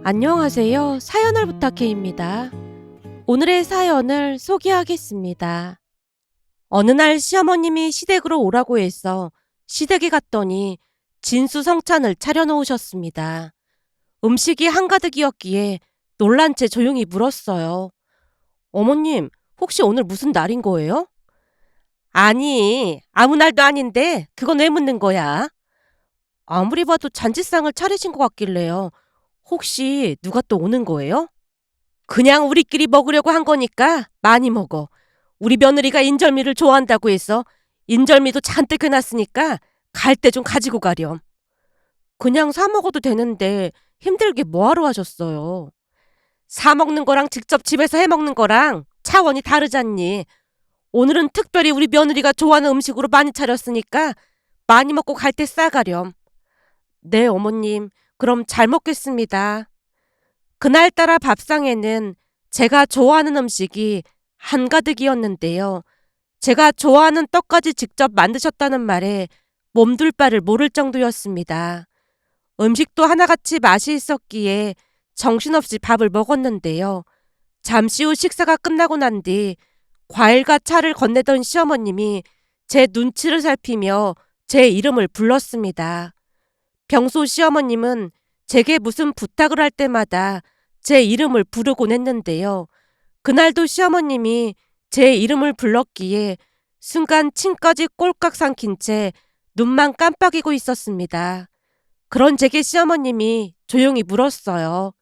안녕하세요. 사연을 부탁해입니다. 오늘의 사연을 소개하겠습니다. 어느 날 시어머님이 시댁으로 오라고 해서 시댁에 갔더니 진수성찬을 차려놓으셨습니다. 음식이 한가득이었기에 놀란 채 조용히 물었어요. 어머님, 혹시 오늘 무슨 날인 거예요? 아니, 아무 날도 아닌데 그건 왜 묻는 거야? 아무리 봐도 잔치상을 차리신 것 같길래요. 혹시 누가 또 오는 거예요? 그냥 우리끼리 먹으려고 한 거니까 많이 먹어. 우리 며느리가 인절미를 좋아한다고 해서 인절미도 잔뜩 해놨으니까 갈 때 좀 가지고 가렴. 그냥 사 먹어도 되는데 힘들게 뭐하러 하셨어요? 사 먹는 거랑 직접 집에서 해 먹는 거랑 차원이 다르잖니. 오늘은 특별히 우리 며느리가 좋아하는 음식으로 많이 차렸으니까 많이 먹고 갈 때 싸가렴. 네, 어머님. 그럼 잘 먹겠습니다. 그날따라 밥상에는 제가 좋아하는 음식이 한가득이었는데요. 제가 좋아하는 떡까지 직접 만드셨다는 말에 몸둘 바를 모를 정도였습니다. 음식도 하나같이 맛이 있었기에 정신없이 밥을 먹었는데요. 잠시 후 식사가 끝나고 난 뒤 과일과 차를 건네던 시어머님이 제 눈치를 살피며 제 이름을 불렀습니다. 평소 시어머님은 제게 무슨 부탁을 할 때마다 제 이름을 부르곤 했는데요. 그날도 시어머님이 제 이름을 불렀기에 순간 침까지 꼴깍 삼킨 채 눈만 깜빡이고 있었습니다. 그런 제게 시어머님이 조용히 물었어요.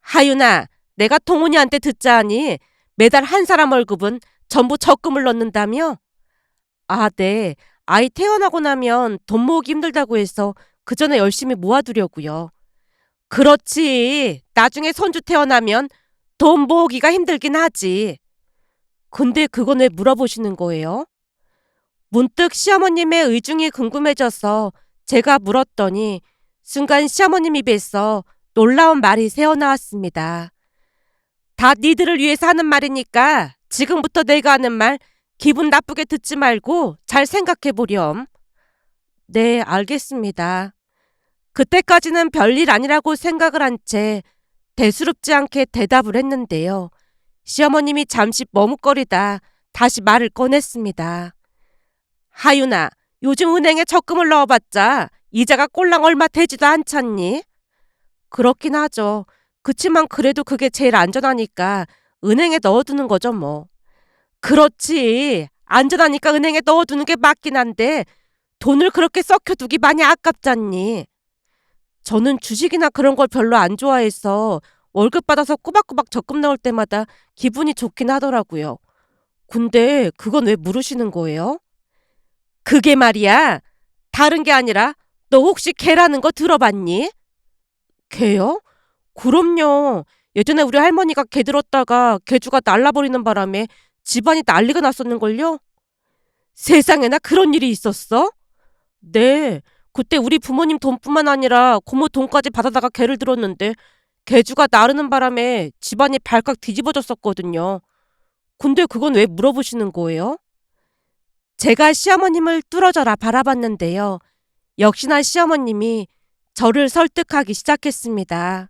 하윤아, 내가 통훈이한테 듣자 하니 매달 한 사람 월급은 전부 적금을 넣는다며? 아, 네. 아이 태어나고 나면 돈 모으기 힘들다고 해서 그 전에 열심히 모아두려고요. 그렇지. 나중에 손주 태어나면 돈 모으기가 힘들긴 하지. 근데 그건 왜 물어보시는 거예요? 문득 시어머님의 의중이 궁금해져서 제가 물었더니 순간 시어머님 입에서 놀라운 말이 새어나왔습니다. 다 니들을 위해서 하는 말이니까 지금부터 내가 하는 말 기분 나쁘게 듣지 말고 잘 생각해 보렴. 네, 알겠습니다. 그때까지는 별일 아니라고 생각을 한 채 대수롭지 않게 대답을 했는데요. 시어머님이 잠시 머뭇거리다 다시 말을 꺼냈습니다. 하윤아, 요즘 은행에 적금을 넣어봤자 이자가 꼴랑 얼마 되지도 않잖니? 그렇긴 하죠. 그치만 그래도 그게 제일 안전하니까 은행에 넣어두는 거죠 뭐. 그렇지. 안전하니까 은행에 넣어두는 게 맞긴 한데 돈을 그렇게 썩혀두기 많이 아깝잖니. 저는 주식이나 그런 걸 별로 안 좋아해서 월급 받아서 꼬박꼬박 적금 넣을 때마다 기분이 좋긴 하더라고요. 근데 그건 왜 물으시는 거예요? 그게 말이야. 다른 게 아니라 너 혹시 개라는 거 들어봤니? 개요? 그럼요. 예전에 우리 할머니가 개 들었다가 개주가 날라버리는 바람에 집안이 난리가 났었는걸요? 세상에나 그런 일이 있었어? 네. 그때 우리 부모님 돈뿐만 아니라 고모 돈까지 받아다가 개를 들었는데 개주가 나르는 바람에 집안이 발칵 뒤집어졌었거든요. 근데 그건 왜 물어보시는 거예요? 제가 시어머님을 뚫어져라 바라봤는데요. 역시나 시어머님이 저를 설득하기 시작했습니다.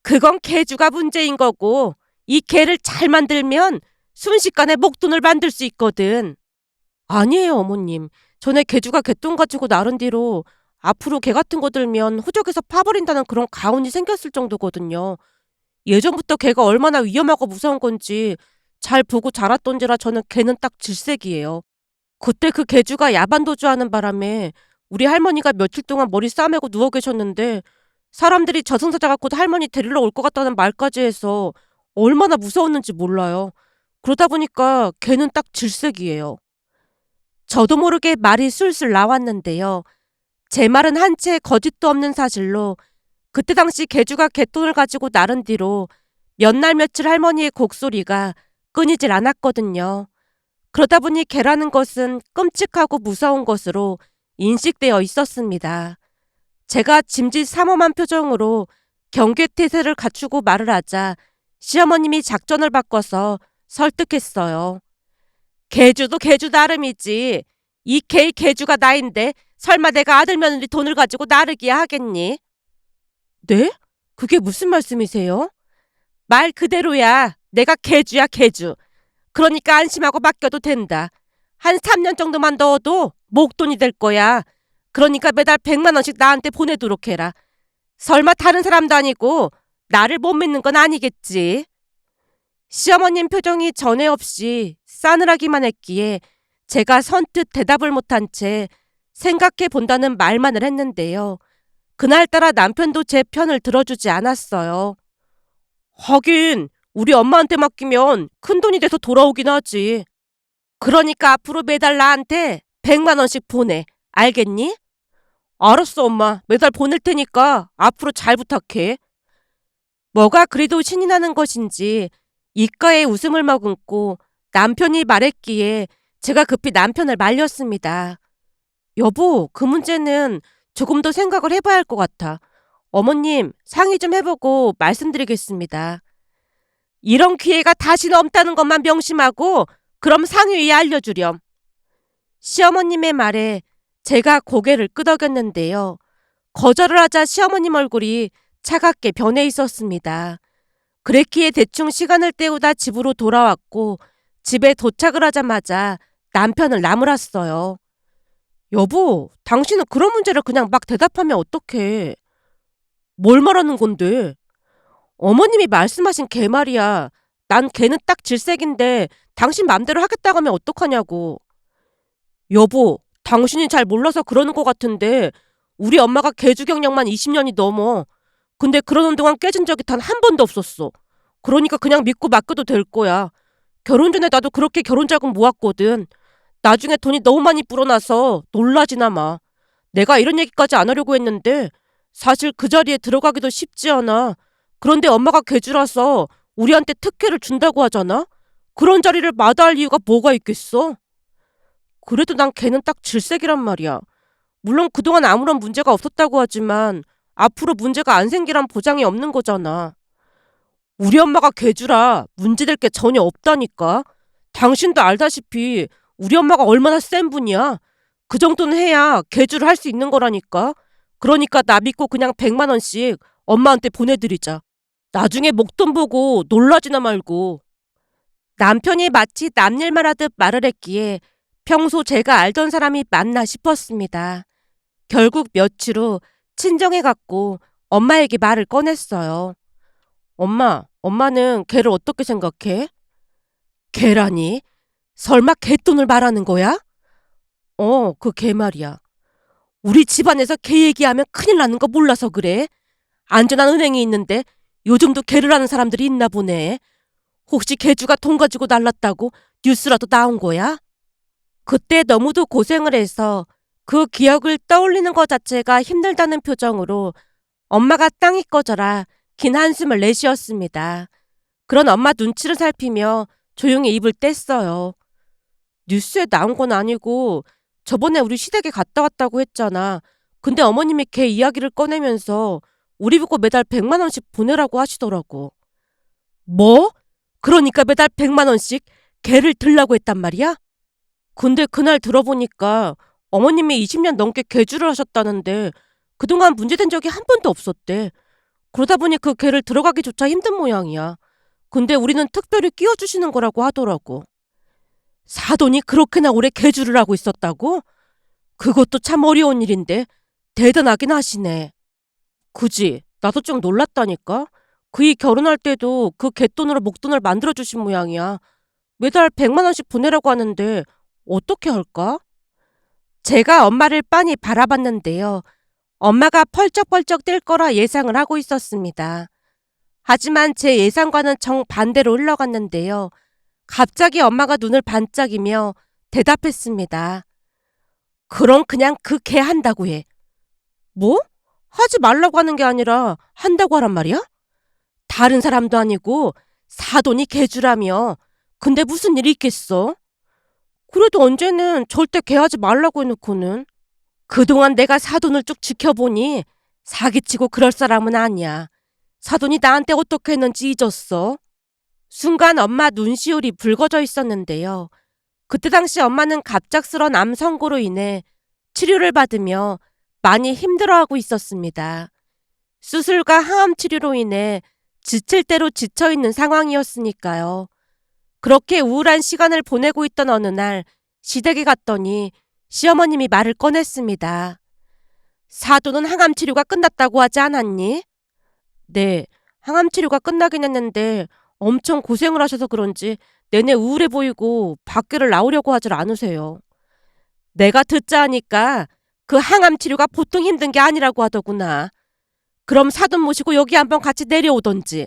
그건 개주가 문제인 거고 이 개를 잘 만들면 순식간에 목돈을 만들 수 있거든. 아니에요, 어머님. 전에 개주가 개똥 가지고 나른 뒤로 앞으로 개 같은 거 들면 호적에서 파버린다는 그런 가훈이 생겼을 정도거든요. 예전부터 개가 얼마나 위험하고 무서운 건지 잘 보고 자랐던지라 저는 개는 딱 질색이에요. 그때 그 개주가 야반도주하는 바람에 우리 할머니가 며칠 동안 머리 싸매고 누워 계셨는데 사람들이 저승사자 갖고 할머니 데리러 올 것 같다는 말까지 해서 얼마나 무서웠는지 몰라요. 그러다 보니까 개는 딱 질색이에요. 저도 모르게 말이 술술 나왔는데요. 제 말은 한 채 거짓도 없는 사실로 그때 당시 개주가 개돈을 가지고 나른 뒤로 몇 날 며칠 할머니의 곡소리가 끊이질 않았거든요. 그러다 보니 개라는 것은 끔찍하고 무서운 것으로 인식되어 있었습니다. 제가 짐짓삼엄한 표정으로 경계태세를 갖추고 말을 하자 시어머님이 작전을 바꿔서 설득했어요. 개주도 개주 나름이지. 이 개의 개주가 나인데 설마 내가 아들 며느리 돈을 가지고 나르기야 하겠니? 네? 그게 무슨 말씀이세요? 말 그대로야. 내가 개주야, 개주. 그러니까 안심하고 맡겨도 된다. 한 3년 정도만 넣어도 목돈이 될 거야. 그러니까 매달 100만 원씩 나한테 보내도록 해라. 설마 다른 사람도 아니고 나를 못 믿는 건 아니겠지? 시어머님 표정이 전에 없이 싸늘하기만 했기에 제가 선뜻 대답을 못한 채 생각해 본다는 말만을 했는데요. 그날따라 남편도 제 편을 들어주지 않았어요. 하긴 우리 엄마한테 맡기면 큰돈이 돼서 돌아오긴 하지. 그러니까 앞으로 매달 나한테 100만 원씩 보내. 알겠니? 알았어, 엄마. 매달 보낼 테니까 앞으로 잘 부탁해. 뭐가 그리도 신이 나는 것인지 입가에 웃음을 머금고 남편이 말했기에 제가 급히 남편을 말렸습니다. 여보, 그 문제는 조금 더 생각을 해봐야 할 것 같아. 어머님, 상의 좀 해보고 말씀드리겠습니다. 이런 기회가 다시는 없다는 것만 명심하고 그럼 상의에 알려주렴. 시어머님의 말에 제가 고개를 끄덕였는데요. 거절을 하자 시어머님 얼굴이 차갑게 변해 있었습니다. 그랬기에 대충 시간을 때우다 집으로 돌아왔고 집에 도착을 하자마자 남편을 나무랐어요. 여보, 당신은 그런 문제를 그냥 막 대답하면 어떡해. 뭘 말하는 건데? 어머님이 말씀하신 개 말이야. 난 개는 딱 질색인데 당신 맘대로 하겠다고 하면 어떡하냐고. 여보, 당신이 잘 몰라서 그러는 것 같은데 우리 엄마가 개주 경력만 20년이 넘어. 근데 그러는 동안 깨진 적이 단 한 번도 없었어. 그러니까 그냥 믿고 맡겨도 될 거야. 결혼 전에 나도 그렇게 결혼 자금 모았거든. 나중에 돈이 너무 많이 불어나서 놀라지나 마. 내가 이런 얘기까지 안 하려고 했는데 사실 그 자리에 들어가기도 쉽지 않아. 그런데 엄마가 괴주라서 우리한테 특혜를 준다고 하잖아? 그런 자리를 마다할 이유가 뭐가 있겠어? 그래도 난 걔는 딱 질색이란 말이야. 물론 그동안 아무런 문제가 없었다고 하지만 앞으로 문제가 안 생기란 보장이 없는 거잖아. 우리 엄마가 괴주라 문제될 게 전혀 없다니까. 당신도 알다시피 우리 엄마가 얼마나 센 분이야. 그 정도는 해야 괴주를 할 수 있는 거라니까. 그러니까 나 믿고 그냥 100만 원씩 엄마한테 보내드리자. 나중에 목돈 보고 놀라지나 말고. 남편이 마치 남 일만 하듯 말을 했기에 평소 제가 알던 사람이 맞나 싶었습니다. 결국 며칠 후 친정에 갔고 엄마에게 말을 꺼냈어요. 엄마는 걔를 어떻게 생각해? 걔라니? 설마 걔돈을 말하는 거야? 그 걔 말이야. 우리 집안에서 걔 얘기하면 큰일 나는 거 몰라서 그래? 안전한 은행이 있는데 요즘도 걔를 아는 사람들이 있나 보네. 혹시 걔주가 돈 가지고 날랐다고 뉴스라도 나온 거야? 그때 너무도 고생을 해서 그 기억을 떠올리는 것 자체가 힘들다는 표정으로 엄마가 땅이 꺼져라 긴 한숨을 내쉬었습니다. 그런 엄마 눈치를 살피며 조용히 입을 뗐어요. 뉴스에 나온 건 아니고 저번에 우리 시댁에 갔다 왔다고 했잖아. 근데 어머님이 걔 이야기를 꺼내면서 우리 보고 매달 100만 원씩 보내라고 하시더라고. 뭐? 그러니까 매달 100만 원씩 걔를 들라고 했단 말이야? 근데 그날 들어보니까 어머님이 20년 넘게 개주를 하셨다는데 그동안 문제된 적이 한 번도 없었대. 그러다 보니 그 개를 들어가기조차 힘든 모양이야. 근데 우리는 특별히 끼워주시는 거라고 하더라고. 사돈이 그렇게나 오래 개주를 하고 있었다고? 그것도 참 어려운 일인데 대단하긴 하시네. 그지? 나도 좀 놀랐다니까. 그이 결혼할 때도 그 갯돈으로 목돈을 만들어주신 모양이야. 매달 100만 원씩 보내라고 하는데 어떻게 할까? 제가 엄마를 빤히 바라봤는데요. 엄마가 펄쩍펄쩍 뛸 거라 예상을 하고 있었습니다. 하지만 제 예상과는 정반대로 흘러갔는데요. 갑자기 엄마가 눈을 반짝이며 대답했습니다. 그럼 그냥 그 개 한다고 해. 뭐? 하지 말라고 하는 게 아니라 한다고 하란 말이야? 다른 사람도 아니고 사돈이 개주라며. 근데 무슨 일이 있겠어? 그래도 언제는 절대 개하지 말라고 해놓고는. 그동안 내가 사돈을 쭉 지켜보니 사기치고 그럴 사람은 아니야. 사돈이 나한테 어떻게 했는지 잊었어. 순간 엄마 눈시울이 붉어져 있었는데요. 그때 당시 엄마는 갑작스런 암 선고로 인해 치료를 받으며 많이 힘들어하고 있었습니다. 수술과 항암 치료로 인해 지칠 대로 지쳐있는 상황이었으니까요. 그렇게 우울한 시간을 보내고 있던 어느 날 시댁에 갔더니 시어머님이 말을 꺼냈습니다. 사돈은 항암 치료가 끝났다고 하지 않았니? 네, 항암 치료가 끝나긴 했는데 엄청 고생을 하셔서 그런지 내내 우울해 보이고 밖에를 나오려고 하질 않으세요. 내가 듣자 하니까 그 항암 치료가 보통 힘든 게 아니라고 하더구나. 그럼 사돈 모시고 여기 한번 같이 내려오던지.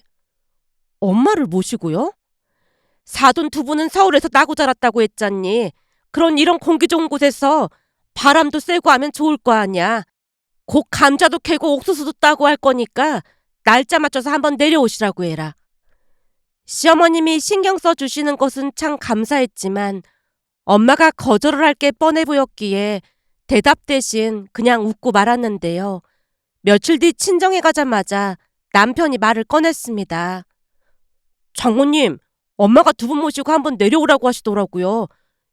엄마를 모시고요? 사돈 두 분은 서울에서 나고 자랐다고 했잖니. 그런 이런 공기 좋은 곳에서 바람도 쐬고 하면 좋을 거 아니야. 곧 감자도 캐고 옥수수도 따고 할 거니까 날짜 맞춰서 한번 내려오시라고 해라. 시어머님이 신경 써주시는 것은 참 감사했지만 엄마가 거절을 할 게 뻔해 보였기에 대답 대신 그냥 웃고 말았는데요. 며칠 뒤 친정에 가자마자 남편이 말을 꺼냈습니다. 장모님, 엄마가 두 분 모시고 한번 내려오라고 하시더라고요.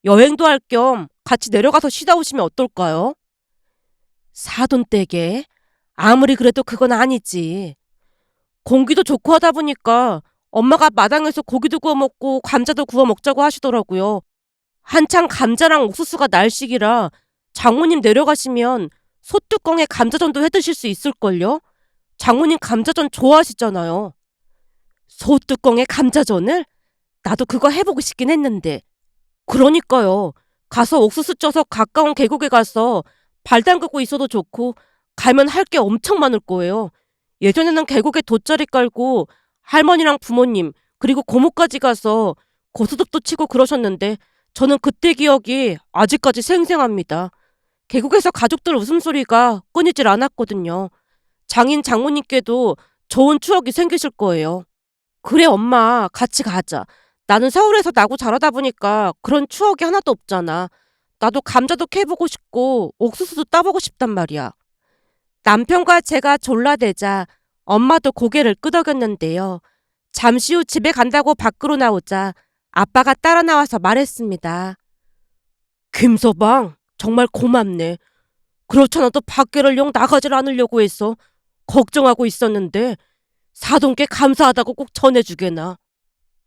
여행도 할 겸 같이 내려가서 쉬다 오시면 어떨까요? 사돈 댁에? 아무리 그래도 그건 아니지. 공기도 좋고 하다 보니까 엄마가 마당에서 고기도 구워 먹고 감자도 구워 먹자고 하시더라고요. 한창 감자랑 옥수수가 날 시기라 장모님 내려가시면 소뚜껑에 감자전도 해 드실 수 있을걸요? 장모님 감자전 좋아하시잖아요. 소뚜껑에 감자전을? 나도 그거 해보고 싶긴 했는데. 그러니까요. 가서 옥수수 쪄서 가까운 계곡에 가서 발 담그고 있어도 좋고 가면 할 게 엄청 많을 거예요. 예전에는 계곡에 돗자리 깔고 할머니랑 부모님 그리고 고모까지 가서 고스톱도 치고 그러셨는데 저는 그때 기억이 아직까지 생생합니다. 계곡에서 가족들 웃음소리가 끊이질 않았거든요. 장인 장모님께도 좋은 추억이 생기실 거예요. 그래 엄마 같이 가자. 나는 서울에서 나고 자라다 보니까 그런 추억이 하나도 없잖아. 나도 감자도 캐보고 싶고 옥수수도 따보고 싶단 말이야. 남편과 제가 졸라대자 엄마도 고개를 끄덕였는데요. 잠시 후 집에 간다고 밖으로 나오자 아빠가 따라 나와서 말했습니다. 김서방, 정말 고맙네. 그렇잖아도 밖에를 영 나가질 않으려고 해서 걱정하고 있었는데 사돈께 감사하다고 꼭 전해주게나.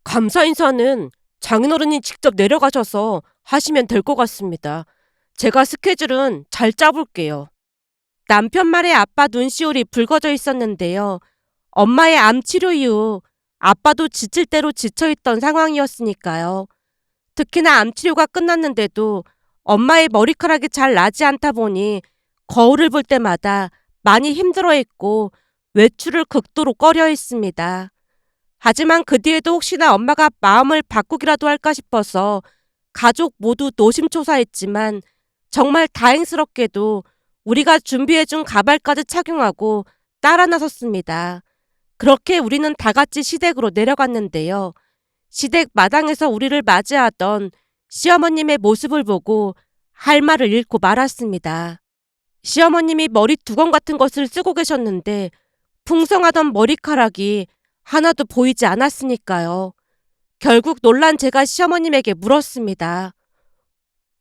감사 인사는 장인어른이 직접 내려가셔서 하시면 될 것 같습니다. 제가 스케줄은 잘 짜볼게요. 남편 말에 아빠 눈시울이 붉어져 있었는데요. 엄마의 암 치료 이후 아빠도 지칠 대로 지쳐있던 상황이었으니까요. 특히나 암 치료가 끝났는데도 엄마의 머리카락이 잘 나지 않다 보니 거울을 볼 때마다 많이 힘들어했고 외출을 극도로 꺼려했습니다. 하지만 그 뒤에도 혹시나 엄마가 마음을 바꾸기라도 할까 싶어서 가족 모두 노심초사했지만 정말 다행스럽게도 우리가 준비해준 가발까지 착용하고 따라 나섰습니다. 그렇게 우리는 다 같이 시댁으로 내려갔는데요. 시댁 마당에서 우리를 맞이하던 시어머님의 모습을 보고 할 말을 잃고 말았습니다. 시어머님이 머리 두건 같은 것을 쓰고 계셨는데 풍성하던 머리카락이 하나도 보이지 않았으니까요. 결국 놀란 제가 시어머님에게 물었습니다.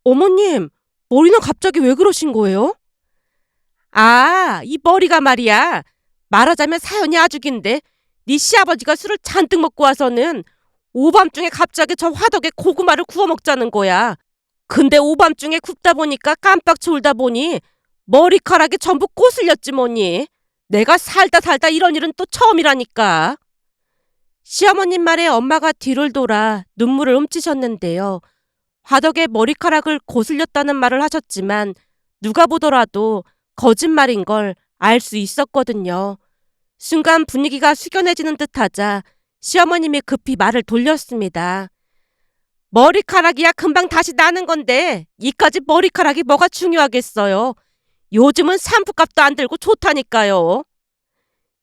어머님, 머리는 갑자기 왜 그러신 거예요? 아, 이 머리가 말이야. 말하자면 사연이 아주 긴데 네 시아버지가 술을 잔뜩 먹고 와서는 오밤중에 갑자기 저 화덕에 고구마를 구워 먹자는 거야. 근데 오밤중에 굽다 보니까 깜빡 졸다 보니 머리카락이 전부 꼬슬렸지 뭐니. 내가 살다 살다 이런 일은 또 처음이라니까. 시어머님 말에 엄마가 뒤를 돌아 눈물을 훔치셨는데요. 화덕에 머리카락을 거슬렸다는 말을 하셨지만 누가 보더라도 거짓말인 걸 알 수 있었거든요. 순간 분위기가 숙연해지는 듯하자 시어머님이 급히 말을 돌렸습니다. 머리카락이야 금방 다시 나는 건데 이까지 머리카락이 뭐가 중요하겠어요. 요즘은 샴푸값도 안 들고 좋다니까요.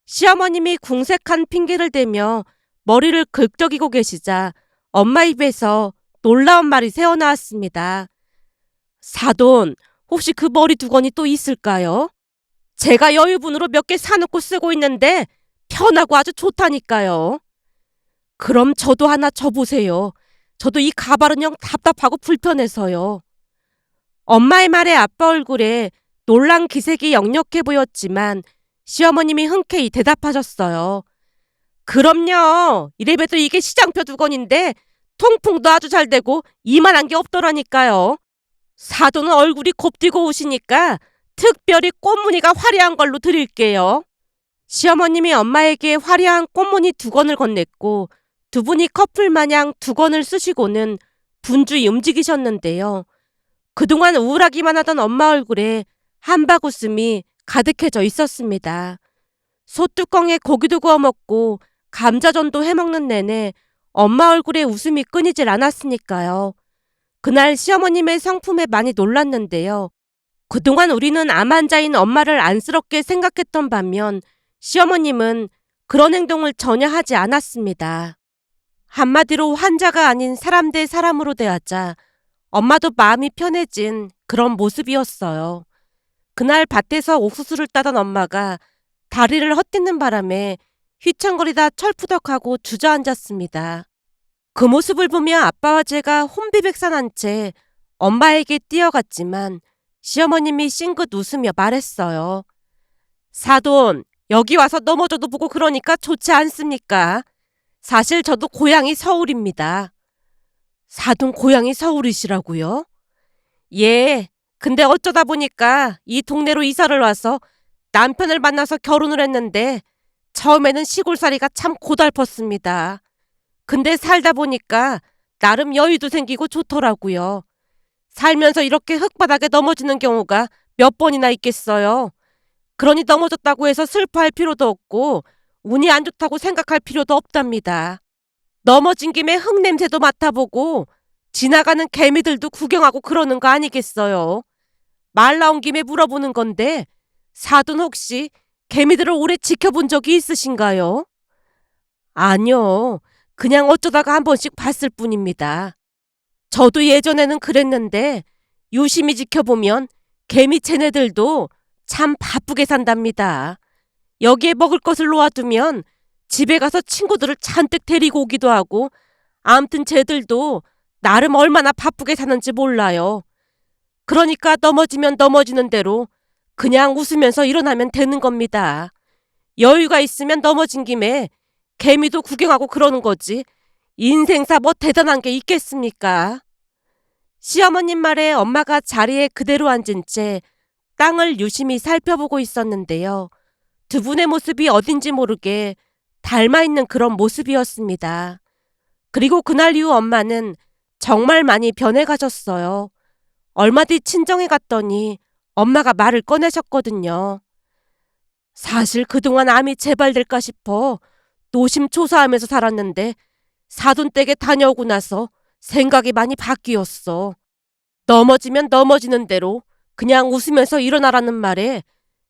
시어머님이 궁색한 핑계를 대며 머리를 긁적이고 계시자 엄마 입에서 놀라운 말이 새어나왔습니다. 사돈, 혹시 그 머리 두건이 또 있을까요? 제가 여유분으로 몇 개 사놓고 쓰고 있는데 편하고 아주 좋다니까요. 그럼 저도 하나 줘보세요. 저도 이 가발은 영 답답하고 불편해서요. 엄마의 말에 아빠 얼굴에 놀란 기색이 역력해 보였지만 시어머님이 흔쾌히 대답하셨어요. 그럼요. 이래봬도 이게 시장표 2건인데 통풍도 아주 잘 되고 이만한 게 없더라니까요. 사돈은 얼굴이 곱디고 오시니까 특별히 꽃무늬가 화려한 걸로 드릴게요. 시어머님이 엄마에게 화려한 꽃무늬 2건을 건넸고 두 분이 커플 마냥 2건을 쓰시고는 분주히 움직이셨는데요. 그동안 우울하기만 하던 엄마 얼굴에 한바구음이 가득해져 있었습니다. 소뚜껑에 고기도 구워 먹고 감자전도 해먹는 내내 엄마 얼굴에 웃음이 끊이질 않았으니까요. 그날 시어머님의 성품에 많이 놀랐는데요. 그동안 우리는 암 환자인 엄마를 안쓰럽게 생각했던 반면 시어머님은 그런 행동을 전혀 하지 않았습니다. 한마디로 환자가 아닌 사람 대 사람으로 대하자 엄마도 마음이 편해진 그런 모습이었어요. 그날 밭에서 옥수수를 따던 엄마가 다리를 헛디는 바람에 휘청거리다 철푸덕하고 주저앉았습니다. 그 모습을 보며 아빠와 제가 혼비백산한 채 엄마에게 뛰어갔지만 시어머님이 싱긋 웃으며 말했어요. 사돈, 여기 와서 넘어져도 보고 그러니까 좋지 않습니까? 사실 저도 고향이 서울입니다. 사돈 고향이 서울이시라고요? 예, 근데 어쩌다 보니까 이 동네로 이사를 와서 남편을 만나서 결혼을 했는데 처음에는 시골살이가 참 고달펐습니다. 근데 살다 보니까 나름 여유도 생기고 좋더라고요. 살면서 이렇게 흙바닥에 넘어지는 경우가 몇 번이나 있겠어요. 그러니 넘어졌다고 해서 슬퍼할 필요도 없고 운이 안 좋다고 생각할 필요도 없답니다. 넘어진 김에 흙 냄새도 맡아보고 지나가는 개미들도 구경하고 그러는 거 아니겠어요. 말 나온 김에 물어보는 건데 사돈 혹시 개미들을 오래 지켜본 적이 있으신가요? 아니요. 그냥 어쩌다가 한 번씩 봤을 뿐입니다. 저도 예전에는 그랬는데 유심히 지켜보면 개미 쟤네들도 참 바쁘게 산답니다. 여기에 먹을 것을 놓아두면 집에 가서 친구들을 잔뜩 데리고 오기도 하고 암튼 쟤들도 나름 얼마나 바쁘게 사는지 몰라요. 그러니까 넘어지면 넘어지는 대로 그냥 웃으면서 일어나면 되는 겁니다. 여유가 있으면 넘어진 김에 개미도 구경하고 그러는 거지. 인생사 뭐 대단한 게 있겠습니까? 시어머님 말에 엄마가 자리에 그대로 앉은 채 땅을 유심히 살펴보고 있었는데요. 두 분의 모습이 어딘지 모르게 닮아있는 그런 모습이었습니다. 그리고 그날 이후 엄마는 정말 많이 변해가셨어요. 얼마 뒤 친정에 갔더니 엄마가 말을 꺼내셨거든요. 사실 그동안 암이 재발될까 싶어 노심초사하면서 살았는데 사돈댁에 다녀오고 나서 생각이 많이 바뀌었어. 넘어지면 넘어지는 대로 그냥 웃으면서 일어나라는 말에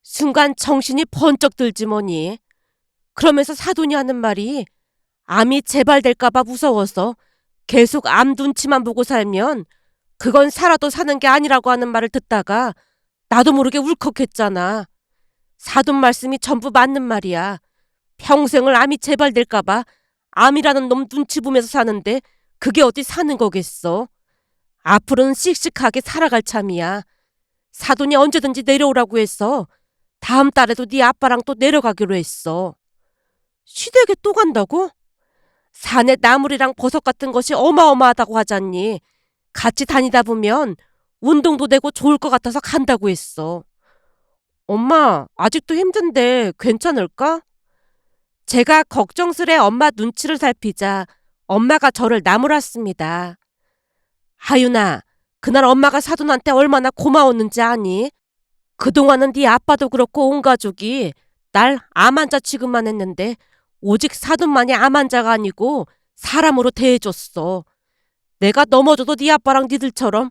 순간 정신이 번쩍 들지 뭐니. 그러면서 사돈이 하는 말이 암이 재발될까봐 무서워서 계속 암 눈치만 보고 살면 그건 살아도 사는 게 아니라고 하는 말을 듣다가 나도 모르게 울컥했잖아. 사돈 말씀이 전부 맞는 말이야. 평생을 암이 재발될까봐 암이라는 놈 눈치 보면서 사는데 그게 어디 사는 거겠어. 앞으로는 씩씩하게 살아갈 참이야. 사돈이 언제든지 내려오라고 해서 다음 달에도 네 아빠랑 또 내려가기로 했어. 시댁에 또 간다고? 산에 나물이랑 버섯 같은 것이 어마어마하다고 하잖니. 같이 다니다 보면 운동도 되고 좋을 것 같아서 간다고 했어. 엄마, 아직도 힘든데 괜찮을까? 제가 걱정스레 엄마 눈치를 살피자 엄마가 저를 나무랐습니다. 하윤아, 그날 엄마가 사돈한테 얼마나 고마웠는지 아니? 그동안은 네 아빠도 그렇고 온 가족이 날 암 환자 취급만 했는데 오직 사돈만이 암 환자가 아니고 사람으로 대해줬어. 내가 넘어져도 네 아빠랑 니들처럼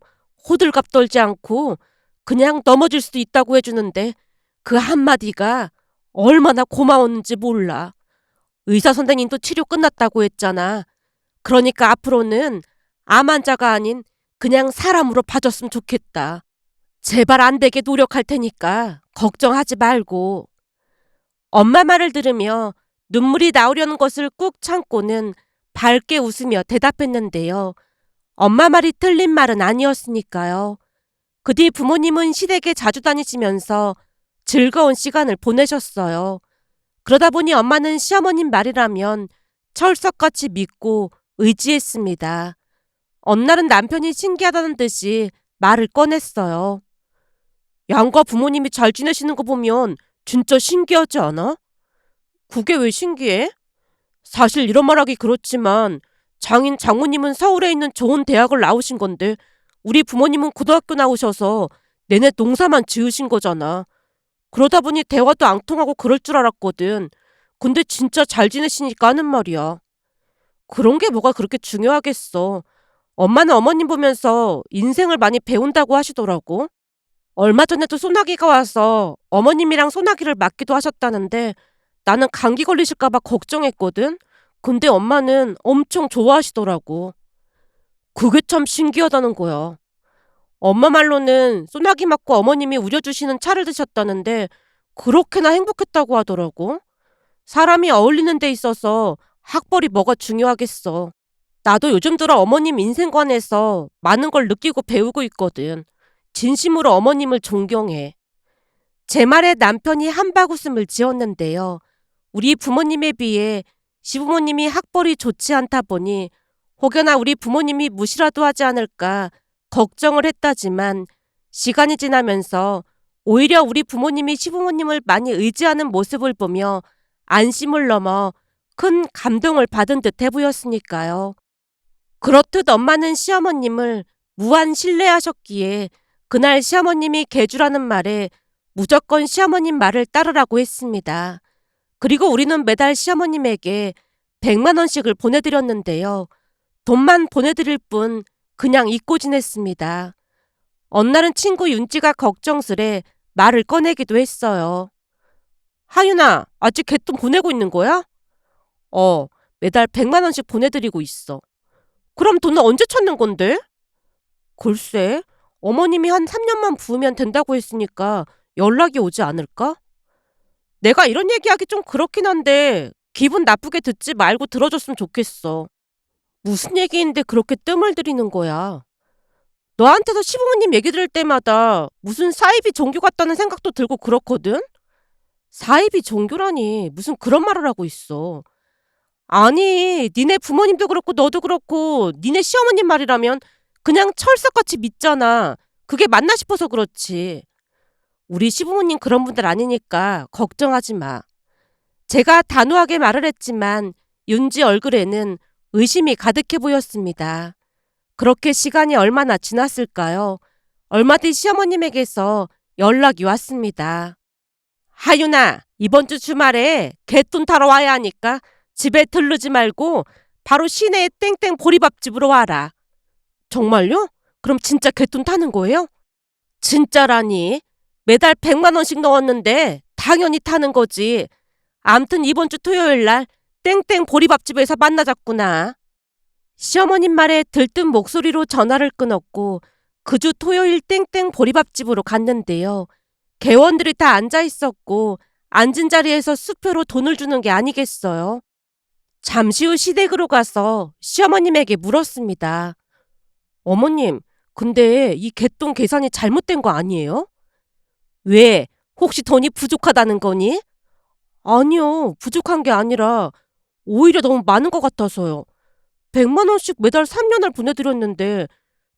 호들갑 떨지 않고 그냥 넘어질 수도 있다고 해주는데 그 한마디가 얼마나 고마웠는지 몰라. 의사 선생님도 치료 끝났다고 했잖아. 그러니까 앞으로는 암 환자가 아닌 그냥 사람으로 봐줬으면 좋겠다. 제발 안 되게 노력할 테니까 걱정하지 말고. 엄마 말을 들으며 눈물이 나오려는 것을 꾹 참고는 밝게 웃으며 대답했는데요. 엄마 말이 틀린 말은 아니었으니까요. 그 뒤 부모님은 시댁에 자주 다니시면서 즐거운 시간을 보내셨어요. 그러다 보니 엄마는 시어머님 말이라면 철석같이 믿고 의지했습니다. 어느 날은 남편이 신기하다는 듯이 말을 꺼냈어요. 양가 부모님이 잘 지내시는 거 보면 진짜 신기하지 않아? 그게 왜 신기해? 사실 이런 말하기 그렇지만 장모님은 서울에 있는 좋은 대학을 나오신 건데 우리 부모님은 고등학교 나오셔서 내내 농사만 지으신 거잖아. 그러다 보니 대화도 안 통하고 그럴 줄 알았거든. 근데 진짜 잘 지내시니까 하는 말이야. 그런 게 뭐가 그렇게 중요하겠어. 엄마는 어머님 보면서 인생을 많이 배운다고 하시더라고. 얼마 전에도 소나기가 와서 어머님이랑 소나기를 맞기도 하셨다는데 나는 감기 걸리실까봐 걱정했거든. 근데 엄마는 엄청 좋아하시더라고. 그게 참 신기하다는 거야. 엄마 말로는 소나기 맞고 어머님이 우려주시는 차를 드셨다는데 그렇게나 행복했다고 하더라고. 사람이 어울리는 데 있어서 학벌이 뭐가 중요하겠어. 나도 요즘 들어 어머님 인생관에서 많은 걸 느끼고 배우고 있거든. 진심으로 어머님을 존경해. 제 말에 남편이 한바구음을 지었는데요. 우리 부모님에 비해 시부모님이 학벌이 좋지 않다 보니 혹여나 우리 부모님이 무시라도 하지 않을까 걱정을 했다지만 시간이 지나면서 오히려 우리 부모님이 시부모님을 많이 의지하는 모습을 보며 안심을 넘어 큰 감동을 받은 듯해 보였으니까요. 그렇듯 엄마는 시어머님을 무한 신뢰하셨기에 그날 시어머님이 개주라는 말에 무조건 시어머님 말을 따르라고 했습니다. 그리고 우리는 매달 시어머님에게 100만 원씩을 보내드렸는데요. 돈만 보내드릴 뿐 그냥 잊고 지냈습니다. 어느 날은 친구 윤지가 걱정스레 말을 꺼내기도 했어요. 하윤아, 아직 개돈 보내고 있는 거야? 매달 100만 원씩 보내드리고 있어. 그럼 돈은 언제 찾는 건데? 글쎄, 어머님이 한 3년만 부으면 된다고 했으니까 연락이 오지 않을까? 내가 이런 얘기하기 좀 그렇긴 한데 기분 나쁘게 듣지 말고 들어줬으면 좋겠어. 무슨 얘기인데 그렇게 뜸을 들이는 거야? 너한테도 시부모님 얘기 들을 때마다 무슨 사이비 종교 같다는 생각도 들고 그렇거든? 사이비 종교라니 무슨 그런 말을 하고 있어. 아니, 니네 부모님도 그렇고 너도 그렇고 니네 시어머님 말이라면 그냥 철석같이 믿잖아. 그게 맞나 싶어서 그렇지. 우리 시부모님 그런 분들 아니니까 걱정하지 마. 제가 단호하게 말을 했지만 윤지 얼굴에는 의심이 가득해 보였습니다. 그렇게 시간이 얼마나 지났을까요? 얼마 뒤 시어머님에게서 연락이 왔습니다. 하윤아, 이번 주 주말에 개돈 타러 와야 하니까 집에 들르지 말고 바로 시내의 땡땡 보리밥집으로 와라. 정말요? 그럼 진짜 개돈 타는 거예요? 진짜라니. 매달 100만 원씩 넣었는데 당연히 타는 거지. 암튼 이번 주 토요일 날 땡땡 보리밥집에서 만나자꾸나. 시어머님 말에 들뜬 목소리로 전화를 끊었고 그 주 토요일 땡땡 보리밥집으로 갔는데요. 개원들이 다 앉아 있었고 앉은 자리에서 수표로 돈을 주는 게 아니겠어요. 잠시 후 시댁으로 가서 시어머님에게 물었습니다. 어머님, 근데 이 개똥 계산이 잘못된 거 아니에요? 왜? 혹시 돈이 부족하다는 거니? 아니요, 부족한 게 아니라 오히려 너무 많은 것 같아서요. 100만 원씩 매달 3년을 보내드렸는데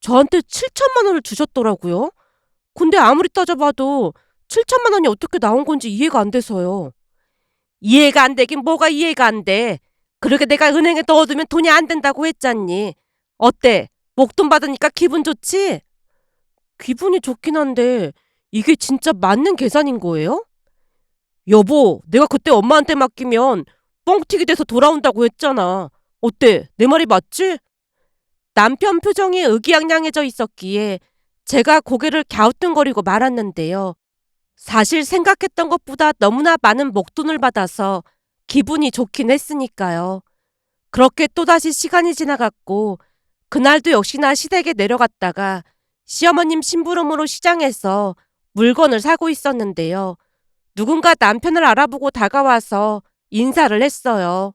저한테 7천만 원을 주셨더라고요. 근데 아무리 따져봐도 7천만 원이 어떻게 나온 건지 이해가 안 돼서요. 이해가 안 되긴 뭐가 이해가 안 돼. 그렇게 내가 은행에 넣어두면 돈이 안 된다고 했잖니. 어때? 목돈 받으니까 기분 좋지? 기분이 좋긴 한데 이게 진짜 맞는 계산인 거예요? 여보, 내가 그때 엄마한테 맡기면 뻥튀기 돼서 돌아온다고 했잖아. 어때? 내 말이 맞지? 남편 표정이 의기양양해져 있었기에 제가 고개를 갸우뚱거리고 말았는데요. 사실 생각했던 것보다 너무나 많은 목돈을 받아서 기분이 좋긴 했으니까요. 그렇게 또다시 시간이 지나갔고 그날도 역시나 시댁에 내려갔다가 시어머님 심부름으로 시장에서 물건을 사고 있었는데요. 누군가 남편을 알아보고 다가와서 인사를 했어요.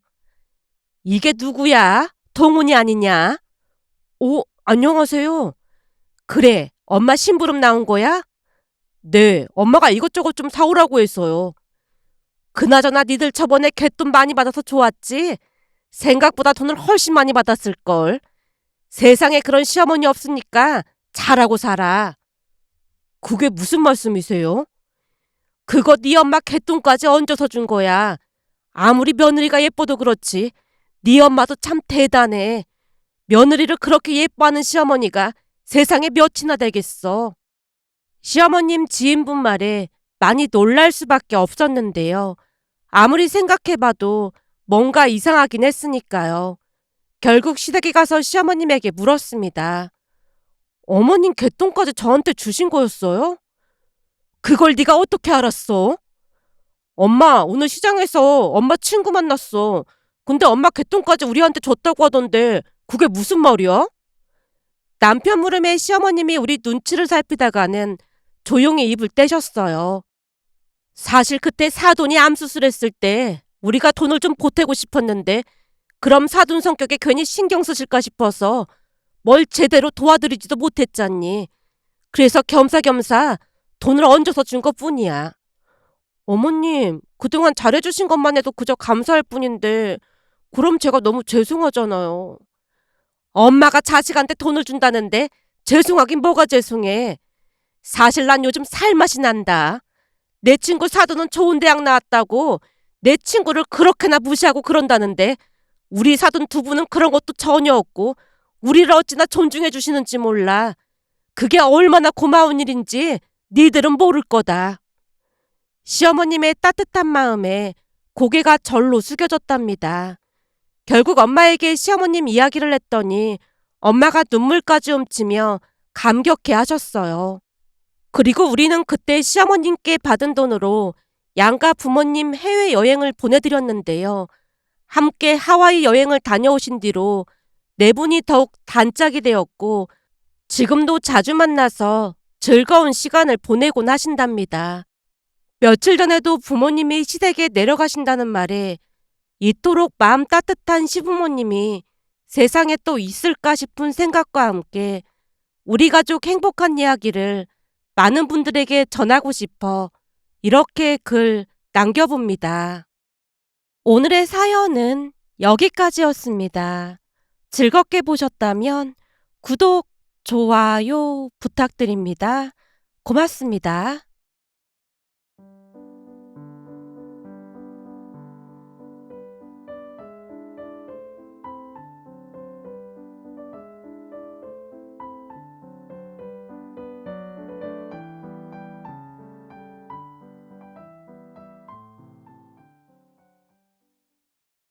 이게 누구야? 동훈이 아니냐? 오, 안녕하세요. 그래, 엄마 심부름 나온 거야? 네, 엄마가 이것저것 좀 사오라고 했어요. 그나저나 니들 저번에 갯돈 많이 받아서 좋았지? 생각보다 돈을 훨씬 많이 받았을걸. 세상에 그런 시어머니 없으니까 잘하고 살아. 그게 무슨 말씀이세요? 그거 네 엄마 갯돈까지 얹어서 준 거야. 아무리 며느리가 예뻐도 그렇지. 네 엄마도 참 대단해. 며느리를 그렇게 예뻐하는 시어머니가 세상에 몇이나 되겠어. 시어머님 지인분 말에 많이 놀랄 수밖에 없었는데요. 아무리 생각해봐도 뭔가 이상하긴 했으니까요. 결국 시댁에 가서 시어머님에게 물었습니다. 어머님 갯돈까지 저한테 주신 거였어요? 그걸 네가 어떻게 알았어? 엄마, 오늘 시장에서 엄마 친구 만났어. 근데 엄마 갯돈까지 우리한테 줬다고 하던데 그게 무슨 말이야? 남편 물음에 시어머님이 우리 눈치를 살피다가는 조용히 입을 떼셨어요. 사실 그때 사돈이 암수술했을 때 우리가 돈을 좀 보태고 싶었는데 그럼 사돈 성격에 괜히 신경 쓰실까 싶어서 뭘 제대로 도와드리지도 못했잖니. 그래서 겸사겸사 돈을 얹어서 준 것뿐이야. 어머님, 그동안 잘해주신 것만 해도 그저 감사할 뿐인데 그럼 제가 너무 죄송하잖아요. 엄마가 자식한테 돈을 준다는데 죄송하긴 뭐가 죄송해. 사실 난 요즘 살맛이 난다. 내 친구 사돈은 좋은 대학 나왔다고 내 친구를 그렇게나 무시하고 그런다는데 우리 사돈 두 분은 그런 것도 전혀 없고 우리를 어찌나 존중해 주시는지 몰라. 그게 얼마나 고마운 일인지 니들은 모를 거다. 시어머님의 따뜻한 마음에 고개가 절로 숙여졌답니다. 결국 엄마에게 시어머님 이야기를 했더니 엄마가 눈물까지 훔치며 감격해 하셨어요. 그리고 우리는 그때 시어머님께 받은 돈으로 양가 부모님 해외여행을 보내드렸는데요. 함께 하와이 여행을 다녀오신 뒤로 네 분이 더욱 단짝이 되었고 지금도 자주 만나서 즐거운 시간을 보내곤 하신답니다. 며칠 전에도 부모님이 시댁에 내려가신다는 말에 이토록 마음 따뜻한 시부모님이 세상에 또 있을까 싶은 생각과 함께 우리 가족 행복한 이야기를 많은 분들에게 전하고 싶어 이렇게 글 남겨봅니다. 오늘의 사연은 여기까지였습니다. 즐겁게 보셨다면 구독, 좋아요 부탁드립니다. 고맙습니다.